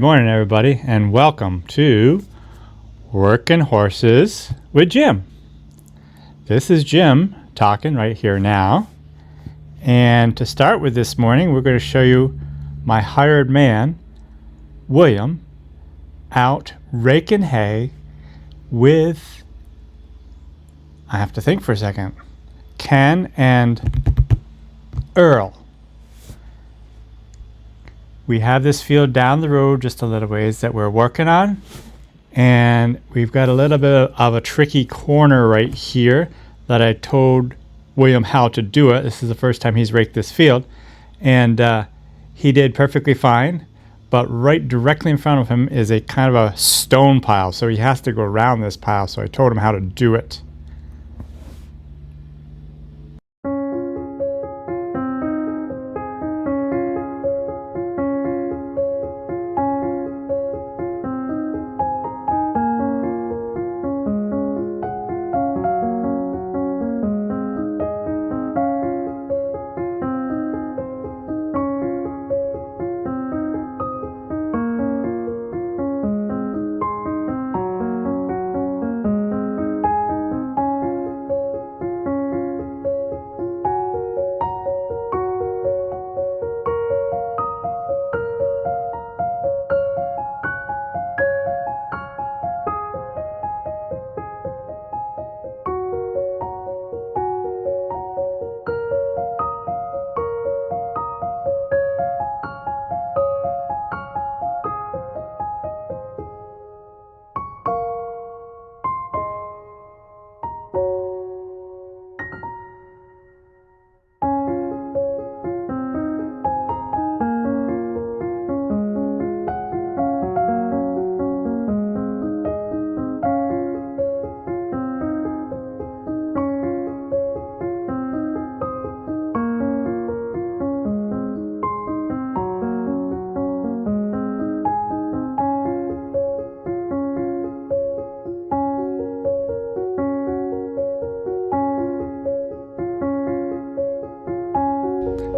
Good morning, everybody, and welcome to Working Horses with Jim. This is Jim talking right here now. And to start with this morning, we're going to show you my hired man, William, out raking hay with, I have to think for a second, Ken and Earl. We have this field down the road just a little ways that we're working on, and we've got a little bit of a tricky corner right here that I told William how to do it. This is the first time he's raked this field, and he did perfectly fine, but right directly in front of him is a kind of a stone pile, so he has to go around this pile, so I told him how to do it.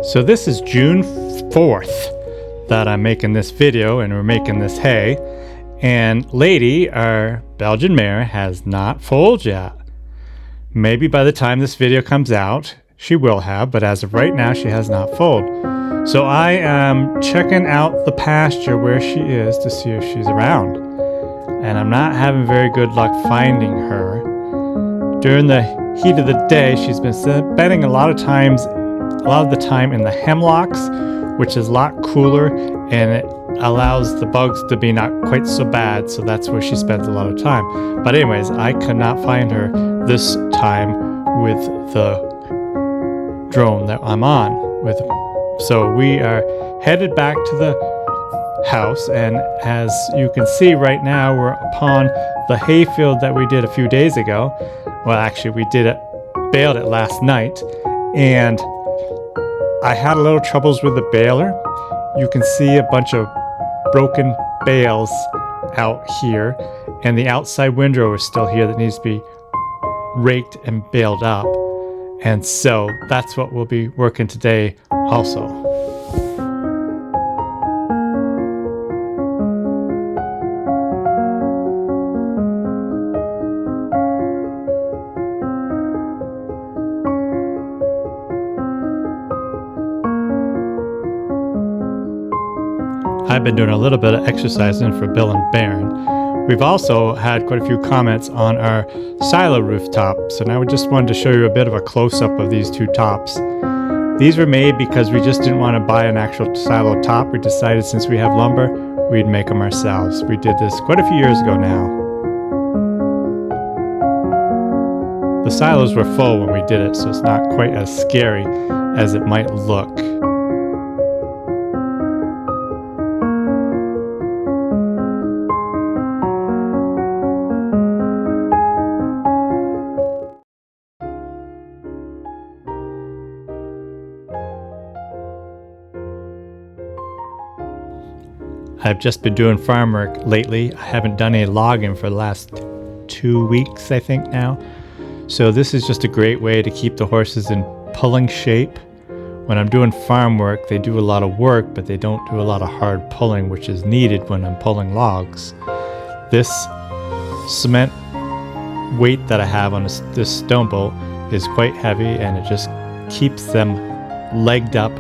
So this is June 4th that I'm making this video, and we're making this hay, and Lady, our Belgian mare, has not foaled yet. Maybe by the time this video comes out she will have, but as of right now she has not foaled. So I am checking out the pasture where she is to see if she's around, and I'm not having very good luck finding her. During the heat of the day she's been spending a lot of the time in the hemlocks, which is a lot cooler, and it allows the bugs to be not quite so bad, so that's where she spends a lot of time. But anyways, I could not find her this time with the drone that I'm on with. So we are headed back to the house, and as you can see right now, we're upon the hayfield that we did a few days ago. Well, actually we baled it last night, and I had a little troubles with the baler. You can see a bunch of broken bales out here, and the outside windrow is still here that needs to be raked and baled up. And so that's what we'll be working today also. I've been doing a little bit of exercising for Bill and Baron. We've also had quite a few comments on our silo rooftop, so now we just wanted to show you a bit of a close-up of these two tops. These were made because we just didn't want to buy an actual silo top. We decided since we have lumber, we'd make them ourselves. We did this quite a few years ago now. The silos were full when we did it, so it's not quite as scary as it might look. I've just been doing farm work lately. I haven't done any logging for the last 2 weeks, I think now. So this is just a great way to keep the horses in pulling shape when I'm doing farm work, they do a lot of work, but they don't do a lot of hard pulling, which is needed when I'm pulling logs. This cement weight that I have on this stone boat is quite heavy, and it just keeps them legged up,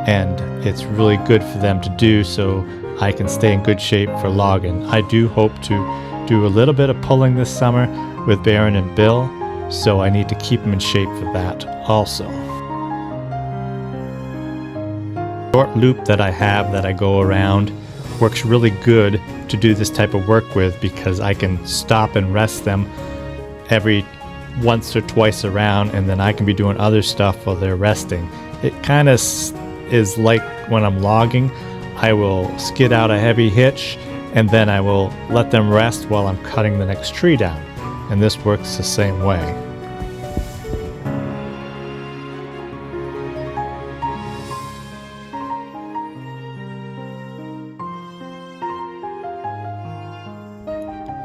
and it's really good for them to do so I can stay in good shape for logging. I do hope to do a little bit of pulling this summer with Baron and Bill, so I need to keep them in shape for that also. Short loop that I have that I go around works really good to do this type of work with, because I can stop and rest them every once or twice around, and then I can be doing other stuff while they're resting. It kind of is like when I'm logging, I will skid out a heavy hitch and then I will let them rest while I'm cutting the next tree down, and this works the same way.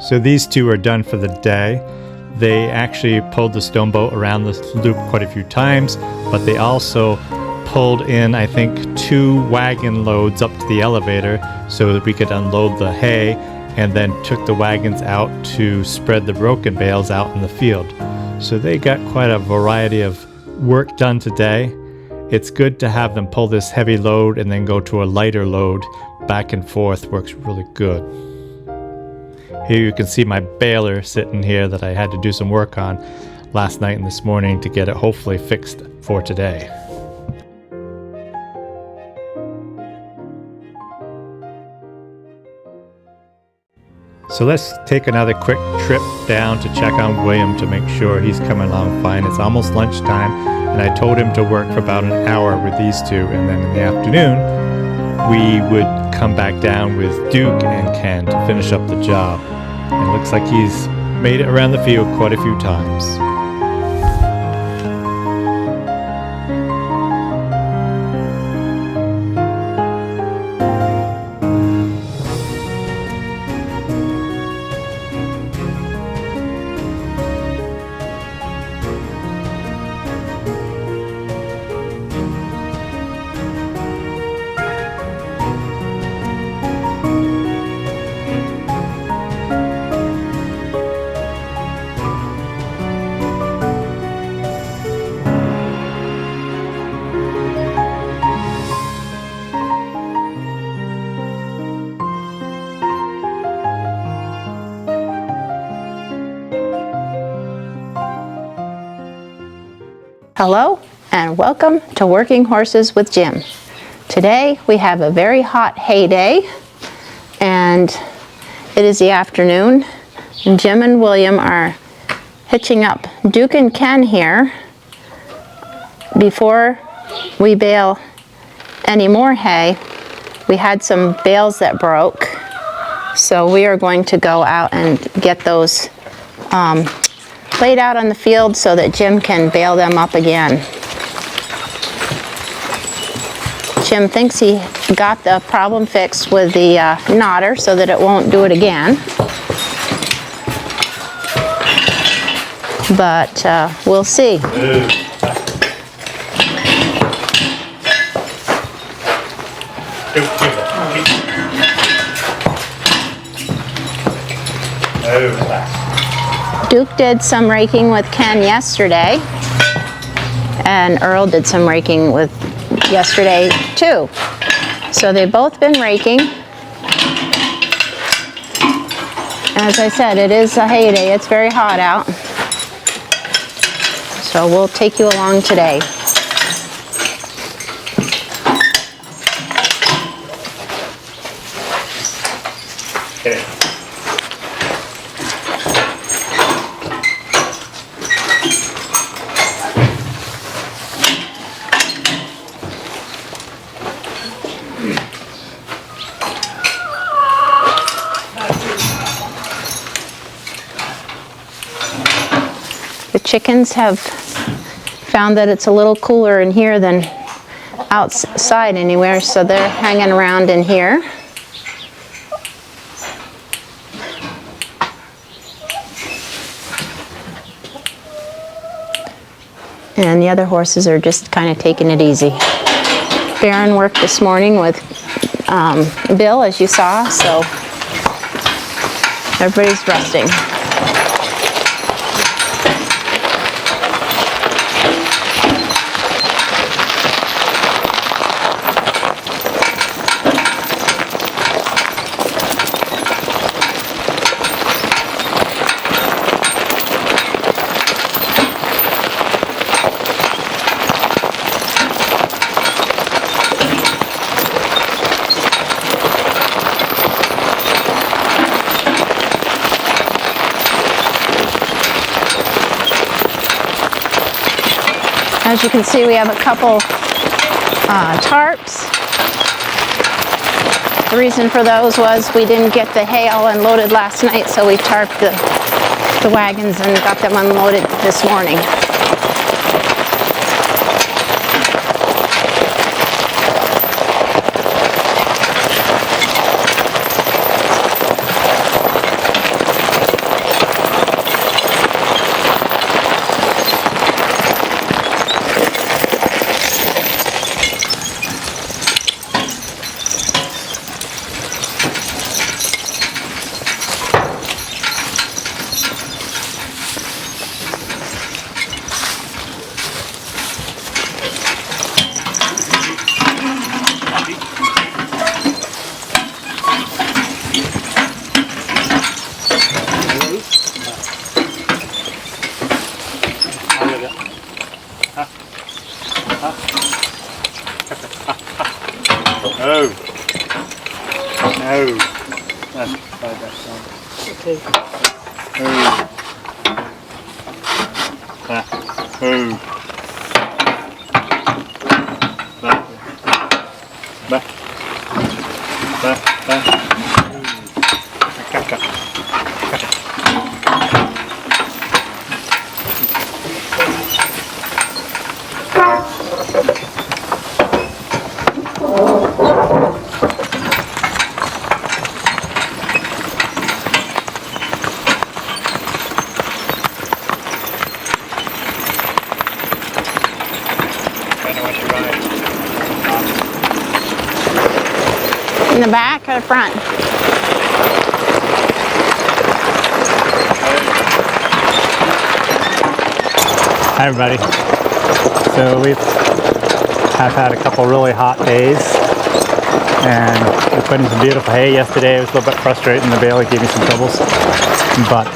So these two are done for the day. They actually pulled the stone boat around this loop quite a few times, but they also pulled in, I think, 2 wagon loads up to the elevator so that we could unload the hay, and then took the wagons out to spread the broken bales out in the field. So they got quite a variety of work done today. It's good to have them pull this heavy load and then go to a lighter load back and forth. Works really good. Here you can see my baler sitting here that I had to do some work on last night and this morning to get it hopefully fixed for today. So let's take another quick trip down to check on William to make sure he's coming along fine. It's almost lunchtime, and I told him to work for about an hour with these two, and then in the afternoon we would come back down with Duke and Ken to finish up the job. And it looks like he's made it around the field quite a few times. Hello and welcome to Working Horses with Jim. Today we have a very hot hay day, and it is the afternoon, and Jim and William are hitching up Duke and Ken here before we bale any more hay. We had some bales that broke, so we are going to go out and get those laid out on the field so that Jim can bale them up again. Jim thinks he got the problem fixed with the knotter so that it won't do it again. But we'll see. Duke did some raking with Ken yesterday, and Earl did some raking with yesterday too. So they've both been raking. As I said, it is a hay day. It's very hot out. So we'll take you along today. Okay. The chickens have found that it's a little cooler in here than outside anywhere, so they're hanging around in here. and the other horses are just kind of taking it easy. Baron worked this morning with Bill, as you saw, so everybody's resting. As you can see, we have a couple tarps. The reason for those was we didn't get the hay all unloaded last night, so we tarped the wagons and got them unloaded this morning. No. No. That's okay. Oh. Oh. In the back or the front? Hi everybody. So we have had a couple really hot days and we put in some beautiful hay yesterday. It was a little bit frustrating. The baler gave me some troubles, but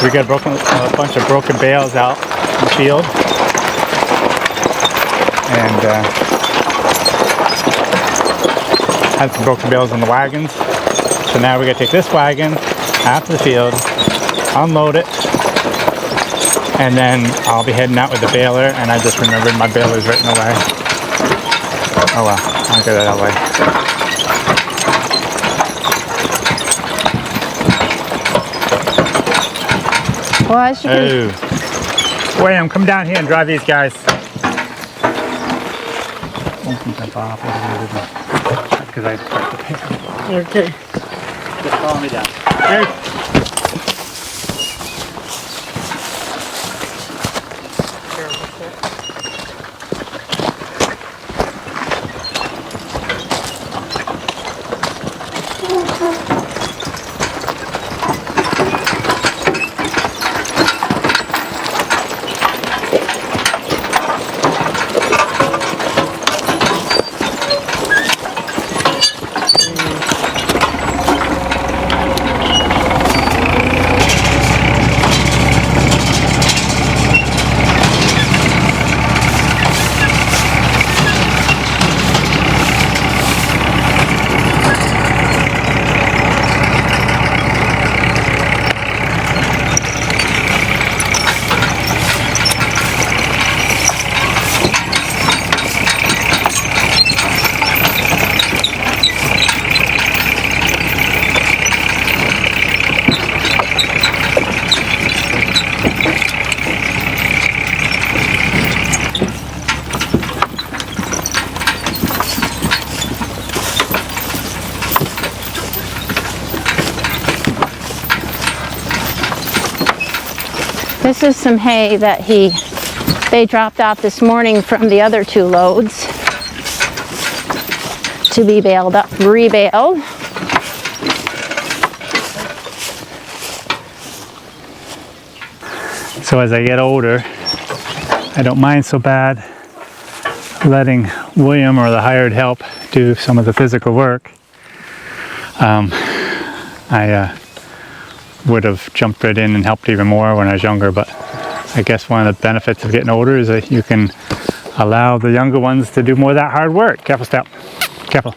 we got a bunch of broken bales out in the field, and had some broken bales on the wagons. So now we gotta take this wagon out to the field, unload it, and then I'll be heading out with the baler. And I just remembered my baler's right in the way. Oh well, I'll get it out of the way. Well, as you can... Oh. William, come down here and drive these guys. Because I parked the paper. Okay. Just follow me down. Hey. This is some hay that they dropped off this morning from the other 2 loads to be baled up, rebaled. So as I get older, I don't mind so bad letting William or the hired help do some of the physical work. I would have jumped right in and helped even more when I was younger, but I guess one of the benefits of getting older is that you can allow the younger ones to do more of that hard work. Careful step. Careful.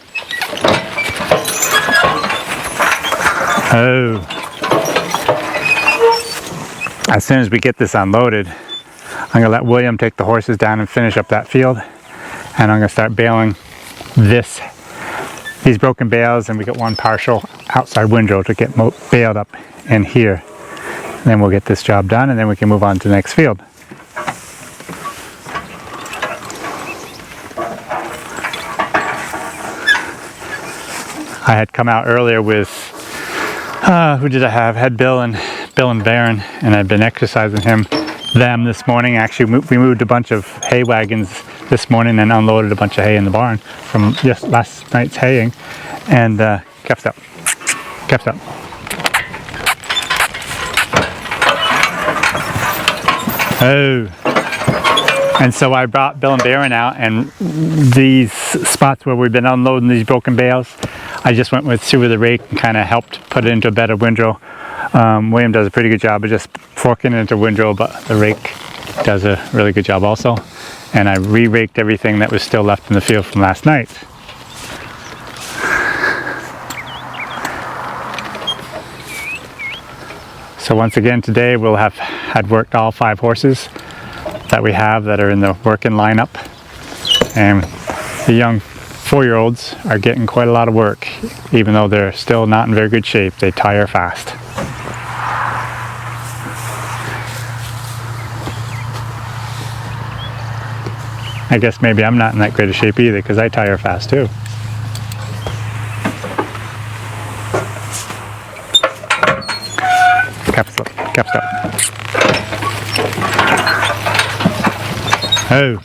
Oh. As soon as we get this unloaded, I'm going to let William take the horses down and finish up that field. And I'm going to start baling these broken bales, and we got one partial outside windrow to get baled up in here. And then we'll get this job done, and then we can move on to the next field. I had come out earlier with, who did I have? Had Bill and Baron, and I'd been exercising them this morning. Actually, we moved a bunch of hay wagons this morning and unloaded a bunch of hay in the barn from just last night's haying. And kept up. Oh. And so I brought Bill and Baron out, and these spots where we've been unloading these broken bales, I just went through with the rake and kind of helped put it into a better windrow. William does a pretty good job of just forking it into windrow, but the rake does a really good job also. And I re-raked everything that was still left in the field from last night. So once again today we'll have had worked all 5 horses that we have that are in the working lineup, and the young 4-year-olds are getting quite a lot of work. Even though they're still not in very good shape, they tire fast. I guess maybe I'm not in that great a shape either, because I tire fast too. Cap stop. Oh.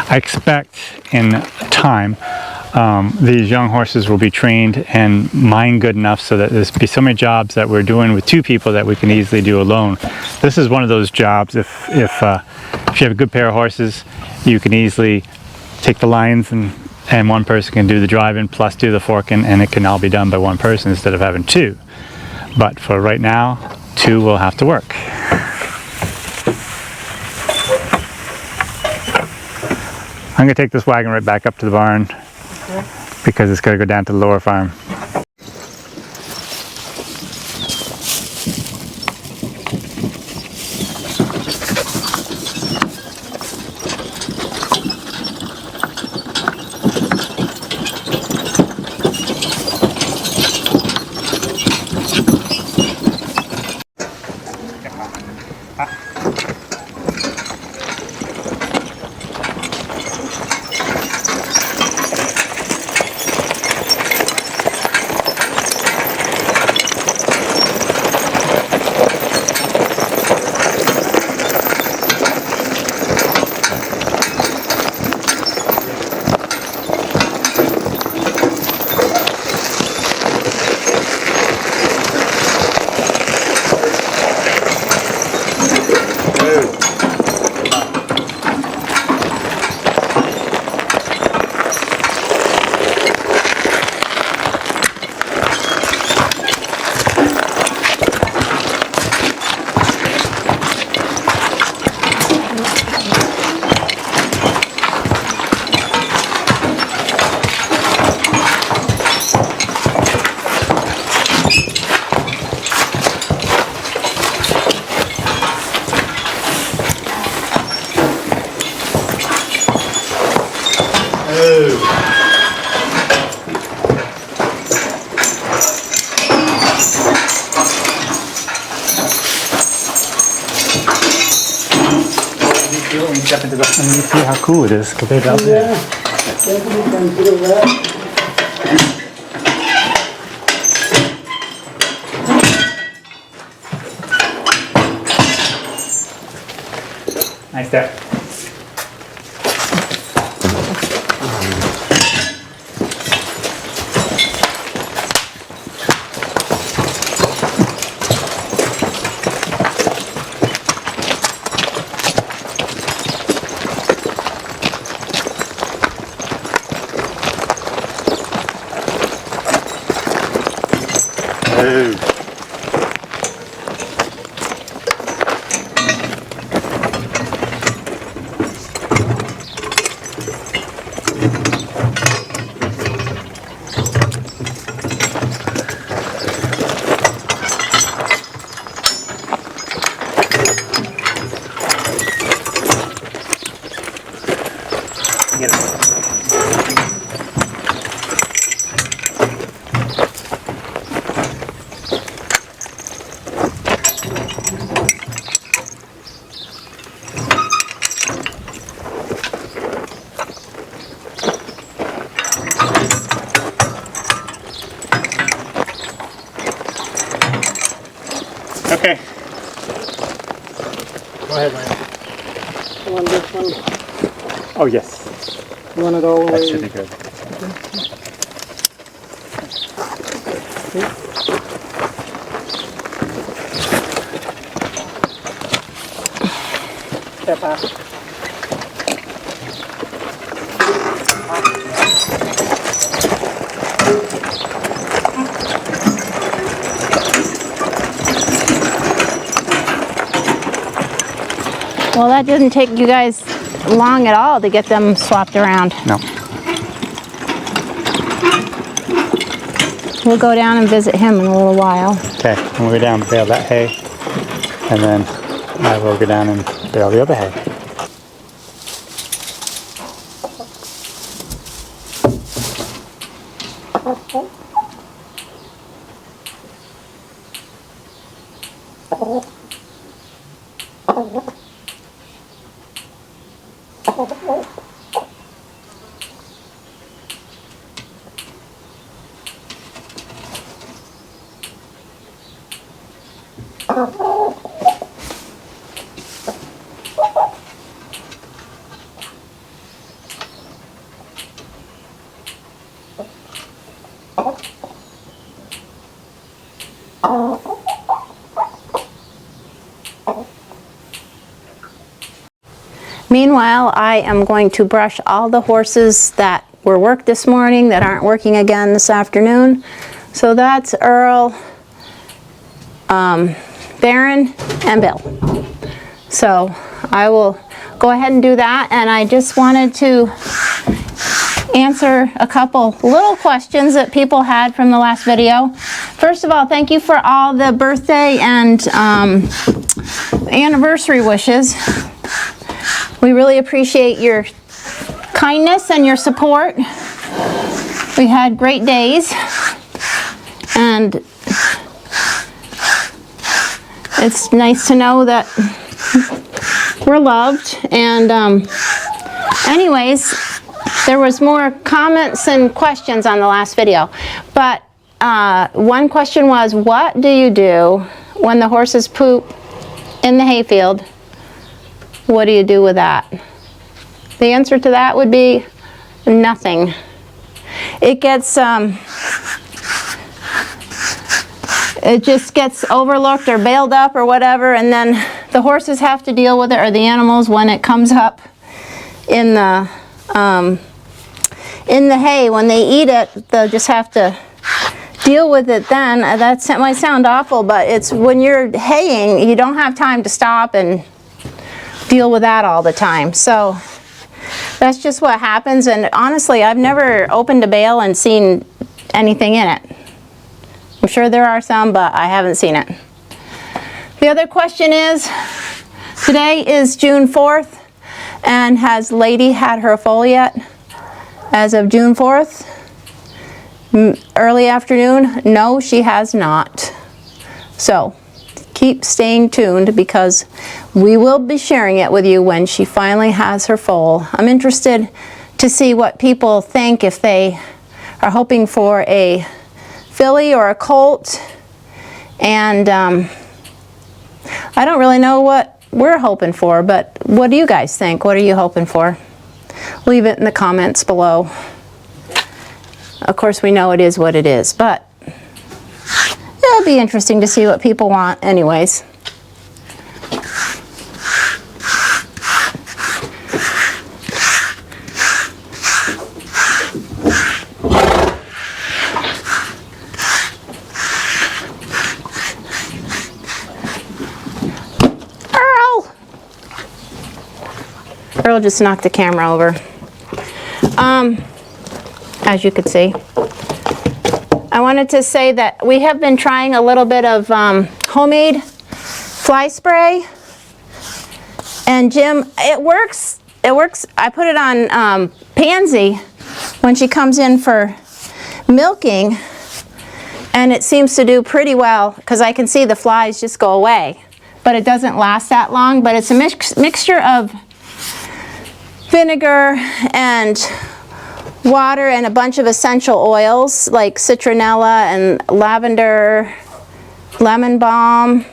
I expect in time these young horses will be trained and mind good enough so that there's be so many jobs that we're doing with 2 people that we can easily do alone. This is one of those jobs, if you have a good pair of horses, you can easily take the lines and one person can do the driving plus do the forking, and it can all be done by one person instead of having 2. But for right now, 2 will have to work. I'm going to take this wagon right back up to the barn because it's going to go down to the lower farm. Step into the, and you see how cool it is compared to out there. Yeah, definitely can feel that. step. Okay. Go ahead, Lance. You want this one? Oh, yes. You want it all the That way? should be good. Step back. Well, that didn't take you guys long at all to get them swapped around. No. We'll go down and visit him in a little while. Okay, I'm gonna go down and bale that hay, and then I will go down and bale the other hay. Meanwhile, I am going to brush all the horses that were worked this morning that aren't working again this afternoon. So that's Earl, Baron, and Bill. So I will go ahead and do that, and I just wanted to answer a couple little questions that people had from the last video. First of all, thank you for all the birthday and anniversary wishes. We really appreciate your kindness and your support. We had great days, and it's nice to know that we're loved. And anyways, there was more comments and questions on the last video, but one question was, what do you do when the horses poop in the hayfield? What do you do with that? The answer to that would be nothing. It gets it just gets overlooked or baled up or whatever, and then the horses have to deal with it, or the animals, when it comes up in the hay. When they eat it, they'll just have to deal with it then. That might sound awful, but it's when you're haying, you don't have time to stop and deal with that all the time. So that's just what happens, and honestly, I've never opened a bale and seen anything in it. I'm sure there are some, but I haven't seen it. The other question is, today is June 4th, and has Lady had her foal yet? As of June 4th, early afternoon, no, she has not. So keep staying tuned, because we will be sharing it with you when she finally has her foal. I'm interested to see what people think, if they are hoping for a filly or a colt, and I don't really know what we're hoping for, but what do you guys think? What are you hoping for? Leave it in the comments below. Of course, we know it is what it is, but it'll be interesting to see what people want anyways. Earl just knocked the camera over. As you could see. I wanted to say that we have been trying a little bit of homemade fly spray. And Jim, it works. It works. I put it on Pansy when she comes in for milking. And it seems to do pretty well because I can see the flies just go away. But it doesn't last that long. But it's a mixture of vinegar and water and a bunch of essential oils like citronella and lavender, lemon balm,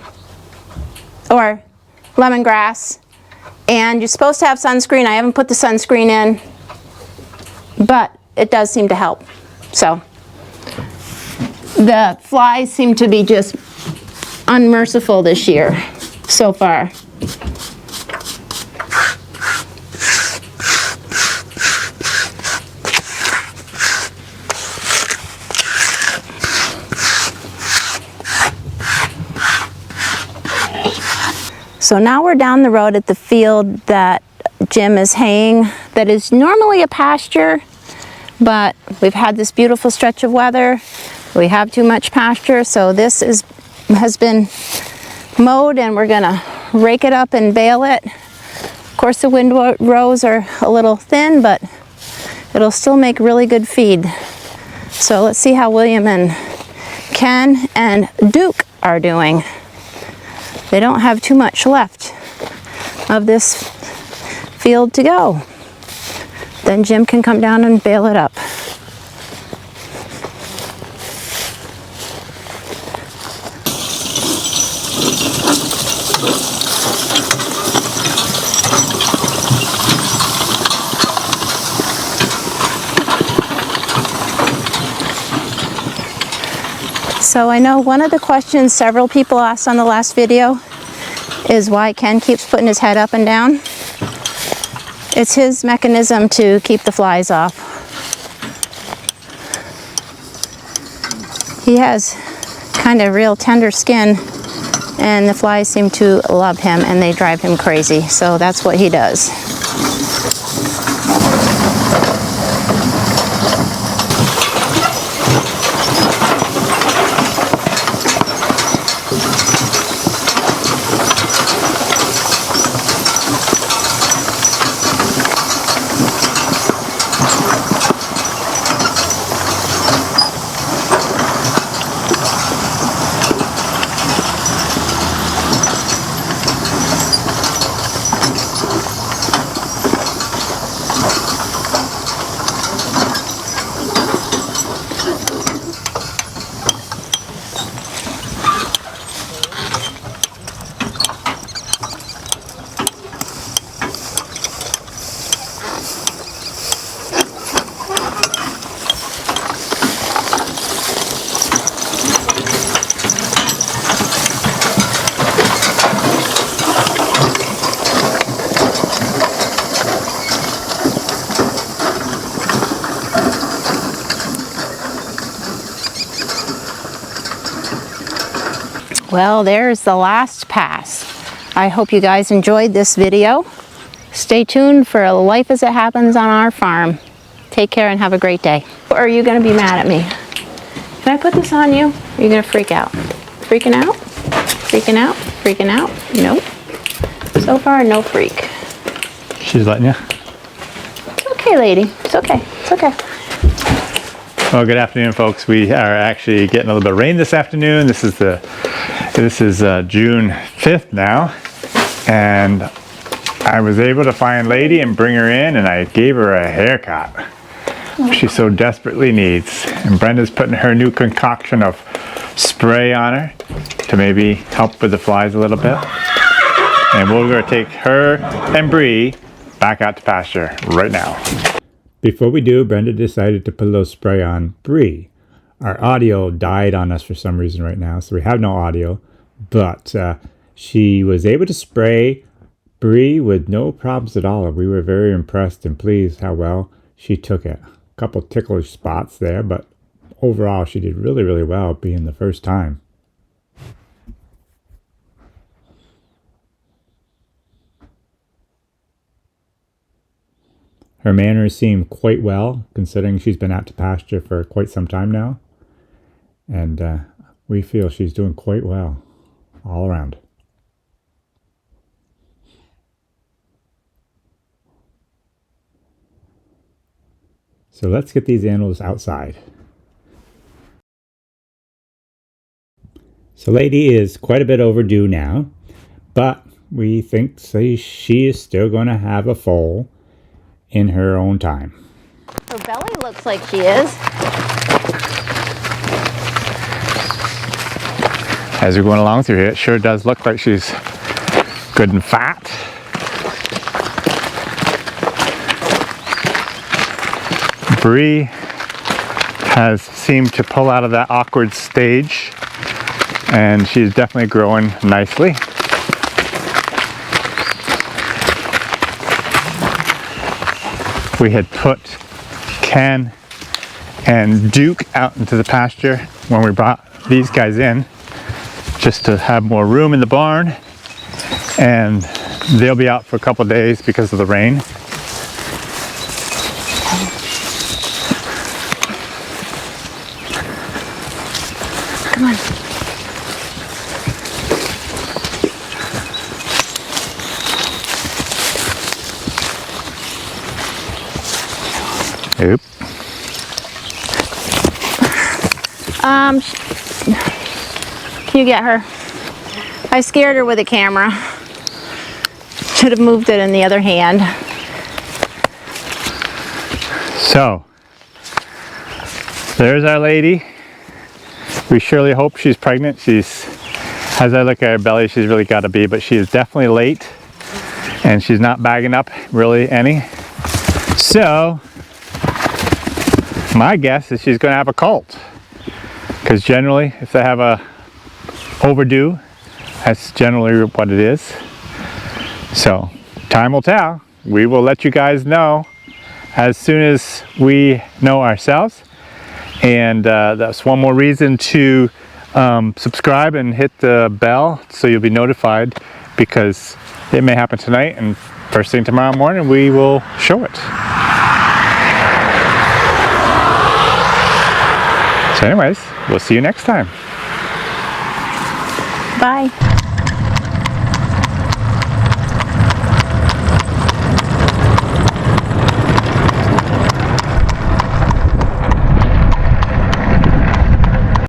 or lemongrass. And you're supposed to have sunscreen. I haven't put the sunscreen in, but it does seem to help. So the flies seem to be just unmerciful this year so far. So now we're down the road at the field that Jim is haying, that is normally a pasture, but we've had this beautiful stretch of weather. We have too much pasture, so this has been mowed and we're gonna rake it up and bale it. Of course the windrows are a little thin, but it'll still make really good feed. So let's see how William and Ken and Duke are doing. They don't have too much left of this field to go. Then Jim can come down and bale it up. So I know one of the questions several people asked on the last video is why Ken keeps putting his head up and down. It's his mechanism to keep the flies off. He has kind of real tender skin and the flies seem to love him and they drive him crazy. So that's what he does. Well, there's the last pass. I hope you guys enjoyed this video. Stay tuned for life as it happens on our farm. Take care and have a great day. Or are you going to be mad at me? Can I put this on you? Are you going to freak out? Freaking out? Freaking out? Freaking out? Nope. So far, no freak. She's letting you? It's okay, lady. It's okay. It's okay. Well, good afternoon, folks. We are actually getting a little bit of rain this afternoon. This is June 5th now, and I was able to find Lady and bring her in, and I gave her a haircut. She so desperately needs. And Brenda's putting her new concoction of spray on her to maybe help with the flies a little bit. And we're going to take her and Bree back out to pasture right now. Before we do, Brenda decided to put a little spray on Bree. Our audio died on us for some reason right now, so we have no audio. But she was able to spray Bree with no problems at all. We were very impressed and pleased how well she took it. A couple ticklish spots there, but overall she did really, really well being the first time. Her manners seem quite well, considering she's been out to pasture for quite some time now. And we feel she's doing quite well all around. So let's get these animals outside. So Lady is quite a bit overdue now, but we think she is still going to have a foal in her own time. Her belly looks like she is. As we're going along through here, it sure does look like she's good and fat. Bree has seemed to pull out of that awkward stage, and she's definitely growing nicely. We had put Ken and Duke out into the pasture when we brought these guys in, just to have more room in the barn, and they'll be out for a couple days because of the rain. Come on. Oop. Can you get her? I scared her with a camera. Should have moved it in the other hand. So, there's our lady. We surely hope she's pregnant. As I look at her belly, she's really got to be, but she is definitely late, and she's not bagging up really any. So, my guess is she's going to have a colt, because generally, if they have a overdue, that's generally what it is. So, time will tell. We will let you guys know as soon as we know ourselves. And that's one more reason to subscribe and hit the bell so you'll be notified, because it may happen tonight, and first thing tomorrow morning we will show it. So anyways, we'll see you next time. Bye.